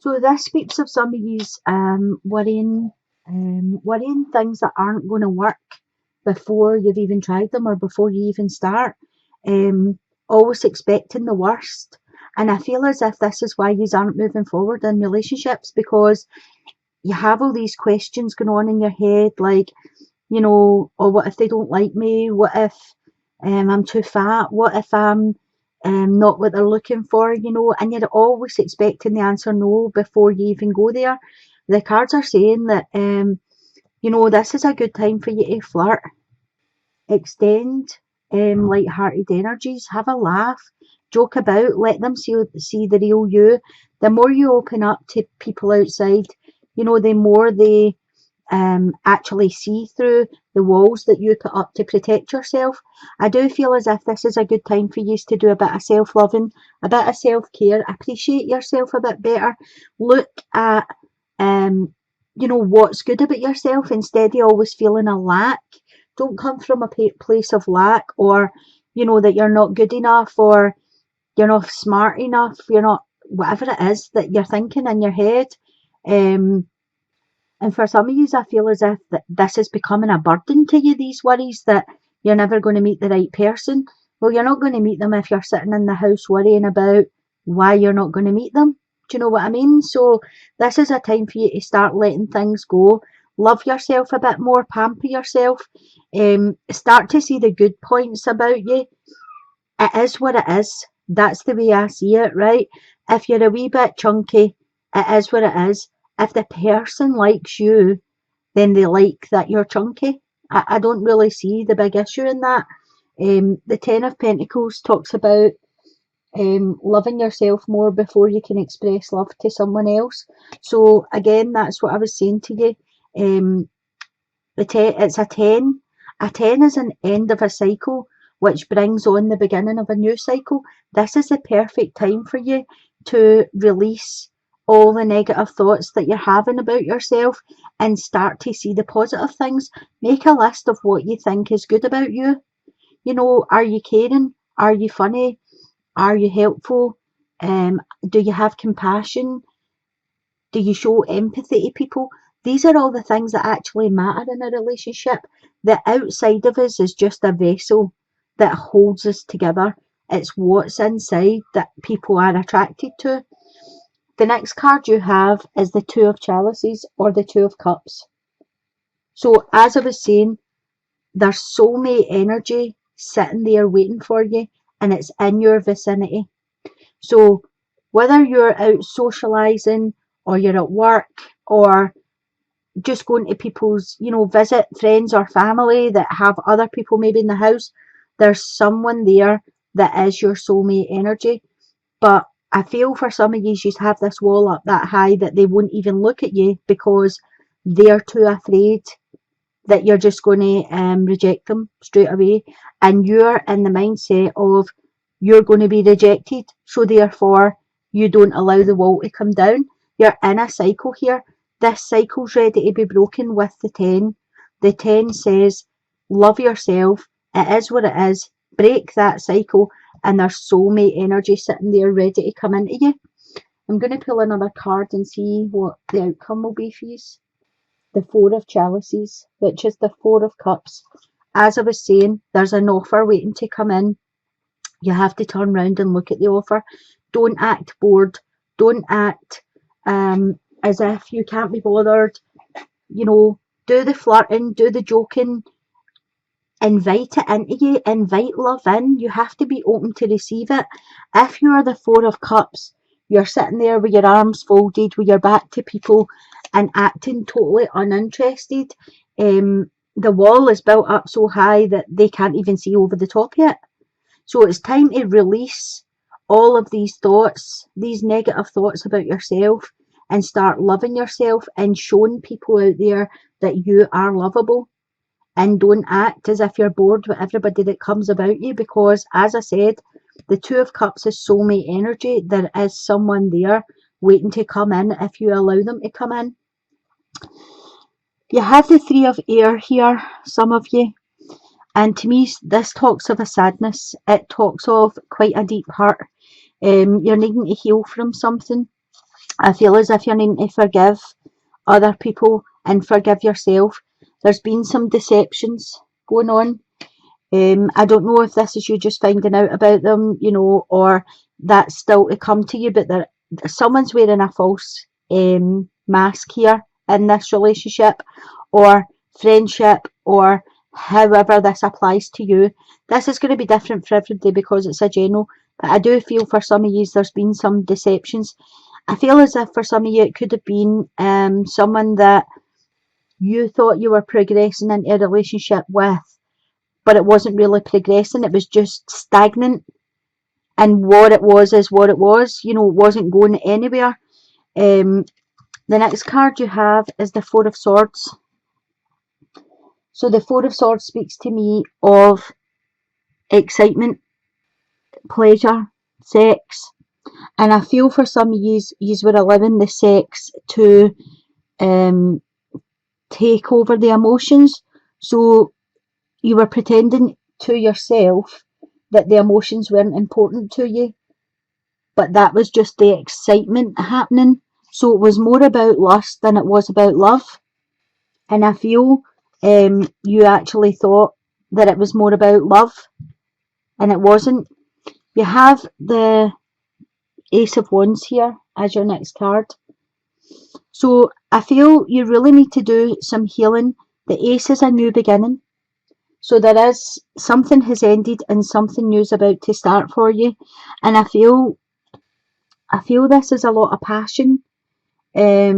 So this speaks of some of yous worrying things that aren't going to work before you've even tried them or before you even start. Always expecting the worst. And I feel as if this is why you aren't moving forward in relationships, because you have all these questions going on in your head, like, or what if they don't like me? What if I'm too fat? What if I'm not what they're looking for? And you're always expecting the answer no before you even go there. The cards are saying that, this is a good time for you to flirt, extend light-hearted energies, have a laugh, joke about, let them see the real you. The more you open up to people outside, the more they actually see through the walls that you put up to protect yourself. I do feel as if this is a good time for you to do a bit of self-loving, a bit of self-care, appreciate yourself a bit better, look at what's good about yourself instead of always feeling a lack. Don't come from a place of lack, or that you're not good enough, or you're not smart enough, you're not, whatever it is that you're thinking in your head. And for some of you, I feel as if this is becoming a burden to you, these worries that you're never going to meet the right person. Well, you're not going to meet them if you're sitting in the house worrying about why you're not going to meet them. Do you know what I mean? So this is a time for you to start letting things go. Love yourself a bit more, pamper yourself, start to see the good points about you. It is what it is. That's the way I see it, right? If you're a wee bit chunky, it is what it is. If the person likes you, then they like that you're chunky. I don't really see the big issue in that. The Ten of Pentacles talks about loving yourself more before you can express love to someone else. So again, that's what I was saying to you. It's a 10. A 10 is an end of a cycle, which brings on the beginning of a new cycle. This is the perfect time for you to release all the negative thoughts that you're having about yourself and start to see the positive things. Make a list of what you think is good about you. Are you caring? Are you funny? Are you helpful? Do you have compassion? Do you show empathy to people? These are all the things that actually matter in a relationship. The outside of us is just a vessel that holds us together. It's what's inside that people are attracted to. The next card you have is the Two of Chalices, or the Two of Cups. So as I was saying, there's soulmate energy sitting there waiting for you, and it's in your vicinity. So whether you're out socialising, or you're at work, or just going to people's, visit friends or family that have other people maybe in the house, there's someone there that is your soulmate energy. But I feel for some of you, you have this wall up that high that they won't even look at you because they're too afraid that you're just going to reject them straight away. And you're in the mindset of you're going to be rejected, so therefore you don't allow the wall to come down. You're in a cycle here. This cycle's ready to be broken with the 10. The 10 says, love yourself. It is what it is. Break that cycle, and there's soulmate energy sitting there ready to come into you. I'm going to pull another card and see what the outcome will be for you. The Four of Chalices, which is the Four of Cups. As I was saying, there's an offer waiting to come in. You have to turn around and look at the offer. Don't act bored. Don't act as if you can't be bothered. Do the flirting, do the joking. Invite it into you. Invite love in. You have to be open to receive it. If you're the Four of Cups, you're sitting there with your arms folded, with your back to people and acting totally uninterested. The wall is built up so high that they can't even see over the top yet. So it's time to release all of these thoughts, these negative thoughts about yourself, and start loving yourself and showing people out there that you are lovable. And don't act as if you're bored with everybody that comes about you, because, as I said, the Two of Cups is soulmate energy. There is someone there waiting to come in if you allow them to come in. You have the Three of Air here, some of you. And to me, this talks of a sadness. It talks of quite a deep hurt. You're needing to heal from something. I feel as if you're needing to forgive other people and forgive yourself. There's been some deceptions going on. I don't know if this is you just finding out about them, or that's still to come to you, but someone's wearing a false mask here in this relationship or friendship, or however this applies to you. This is going to be different for everybody because it's a general, but I do feel for some of you there's been some deceptions. I feel as if for some of you it could have been someone that you thought you were progressing into a relationship with, but it wasn't really progressing, it was just stagnant. And what it was is what it was, it wasn't going anywhere. The next card you have is the Four of Swords. So the Four of Swords speaks to me of excitement, pleasure, sex. And I feel for some of you were allowing the sex to take over the emotions. So you were pretending to yourself that the emotions weren't important to you, but that was just the excitement happening. So it was more about lust than it was about love. And I feel you actually thought that it was more about love, and it wasn't. You have the Ace of Wands here as your next card. So I feel you really need to do some healing. The Ace is a new beginning. So there is something has ended and something new is about to start for you. And I feel this is a lot of passion, a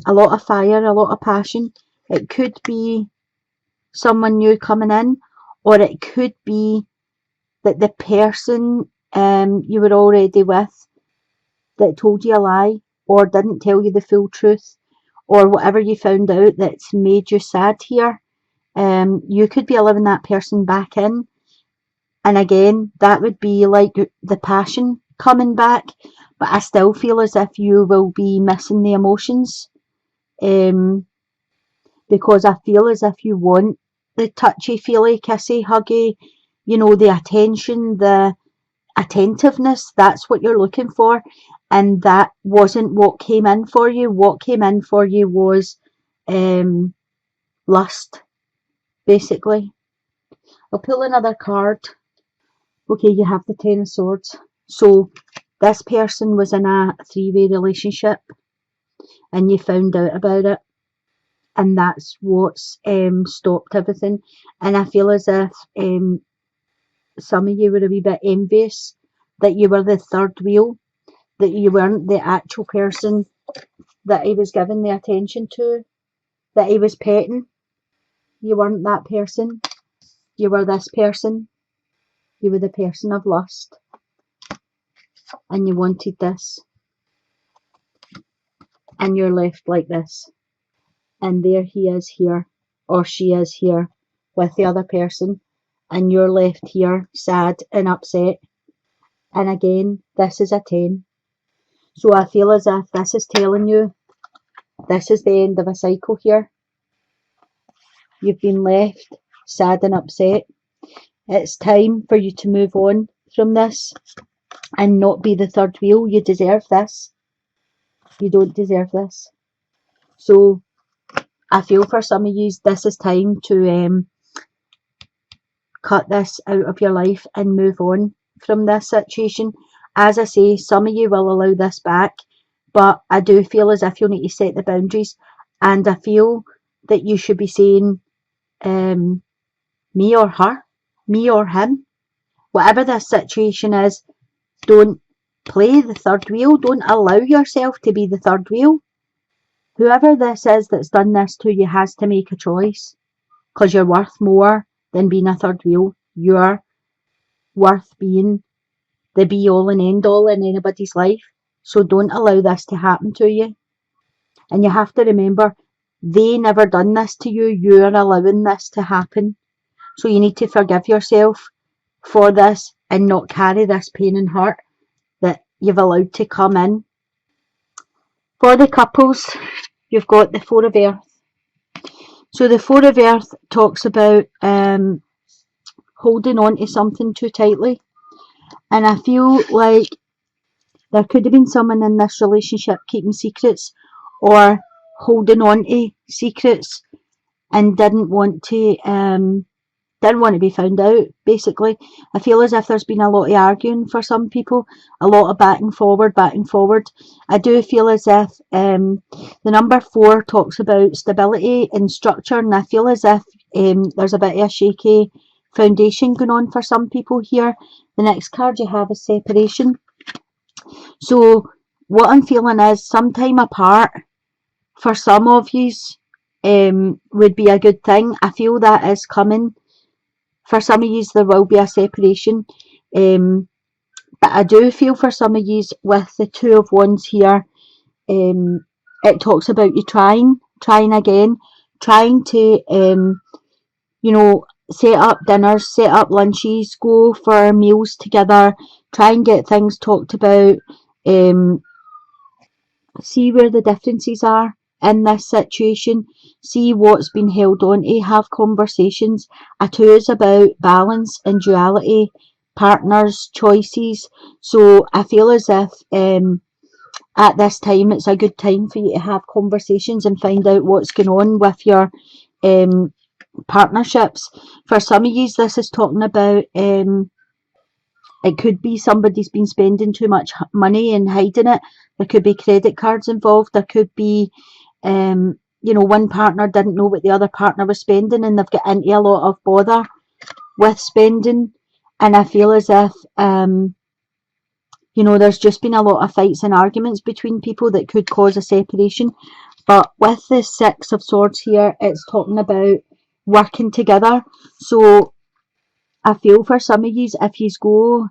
lot of fire, a lot of passion. It could be someone new coming in, or it could be that the person you were already with that told you a lie or didn't tell you the full truth, or whatever you found out that's made you sad here. You could be allowing that person back in, and again that would be like the passion coming back, but I still feel as if you will be missing the emotions, because I feel as if you want the touchy feely kissy huggy, the attention, the attentiveness. That's what you're looking for, and that wasn't what came in for you. What came in for you was lust, basically. I'll pull another card. Okay, you have the Ten of Swords. So this person was in a three-way relationship and you found out about it, and that's what's stopped everything. And I feel as if some of you were a wee bit envious that you were the third wheel, that you weren't the actual person that he was giving the attention to, that he was petting. You weren't that person. You were this person. You were the person of lust, and you wanted this, and you're left like this. And there he is here, or she is here, with the other person, and you're left here sad and upset. And again, this is a 10. So I feel as if this is telling you this is the end of a cycle here. You've been left sad and upset. It's time for you to move on from this and not be the third wheel. You deserve this. You don't deserve this. So I feel for some of you this is time to cut this out of your life and move on from this situation. As I say, some of you will allow this back, but I do feel as if you need to set the boundaries, and I feel that you should be saying me or her, me or him, whatever this situation is. Don't play the third wheel. Don't allow yourself to be the third wheel. Whoever this is that's done this to you has to make a choice, because you're worth more than being a third wheel. You're worth being the be all and end all in anybody's life. So don't allow this to happen to you. And you have to remember, they never done this to you. You're allowing this to happen. So you need to forgive yourself for this and not carry this pain and hurt that you've allowed to come in. For the couples, you've got the Four of Earth. So the Four of Earth talks about holding on to something too tightly. And I feel like There could have been someone in this relationship keeping secrets or holding on to secrets and didn't want to be found out, basically. I feel as if there's been a lot of arguing for some people, a lot of back and forward, back and forward. I do feel as if the number 4 talks about stability and structure, and I feel as if there's a bit of a shaky foundation going on for some people here. The next card you have is separation. So what I'm feeling is some time apart for some of yous would be a good thing. I feel that is coming. For some of you, there will be a separation. But I do feel for some of you with the 2 of Wands here, it talks about you trying again, trying to, set up dinners, set up lunches, go for meals together, try and get things talked about, see where the differences are in this situation, see what's been held on to, have conversations. A 2 is about balance and duality, partners, choices. So I feel as if at this time it's a good time for you to have conversations and find out what's going on with your partnerships. For some of you, this is talking about it could be somebody's been spending too much money and hiding it. There could be credit cards involved. There could be, one partner didn't know what the other partner was spending and they've got into a lot of bother with spending. And I feel as if, there's just been a lot of fights and arguments between people that could cause a separation. But with the 6 of Swords here, it's talking about working together. So I feel for some of you, if you go,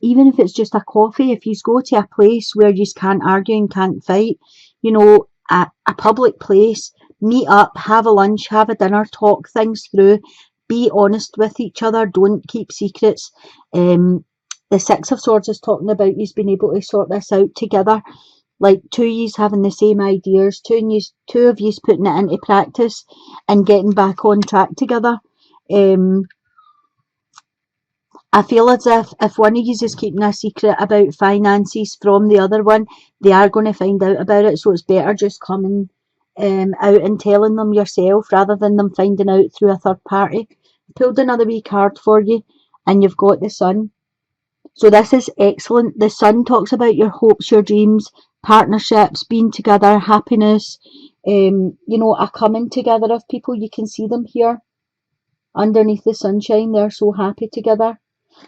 even if it's just a coffee, if you go to a place where you can't argue and can't fight, a public place, meet up, have a lunch, have a dinner, talk things through, be honest with each other, don't keep secrets. The 6 of Swords is talking about you being able to sort this out together, like 2 of you having the same ideas, 2 of you putting it into practice and getting back on track together. I feel as if one of you is keeping a secret about finances from the other one, they are going to find out about it. So it's better just coming out and telling them yourself rather than them finding out through a third party. Pulled another wee card for you, and you've got the Sun. So this is excellent. The Sun talks about your hopes, your dreams, partnerships, being together, happiness, a coming together of people. You can see them here underneath the sunshine. They're so happy together.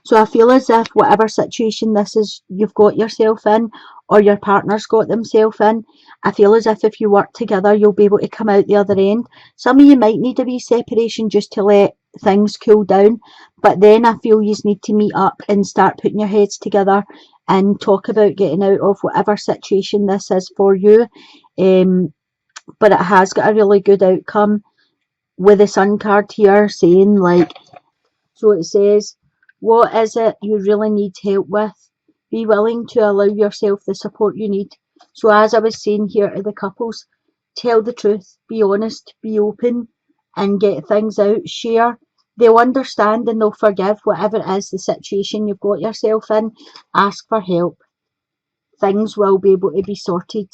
So I feel as if whatever situation this is you've got yourself in or your partner's got themselves in, I feel as if you work together you'll be able to come out the other end. Some of you might need a wee separation just to let things cool down, but then I feel you need to meet up and start putting your heads together and talk about getting out of whatever situation this is for you. But it has got a really good outcome with the Sun card here saying so it says, what is it you really need help with? Be willing to allow yourself the support you need. So as I was saying here to the couples, tell the truth, be honest, be open and get things out, share. They'll understand and they'll forgive whatever it is the situation you've got yourself in. Ask for help. Things will be able to be sorted.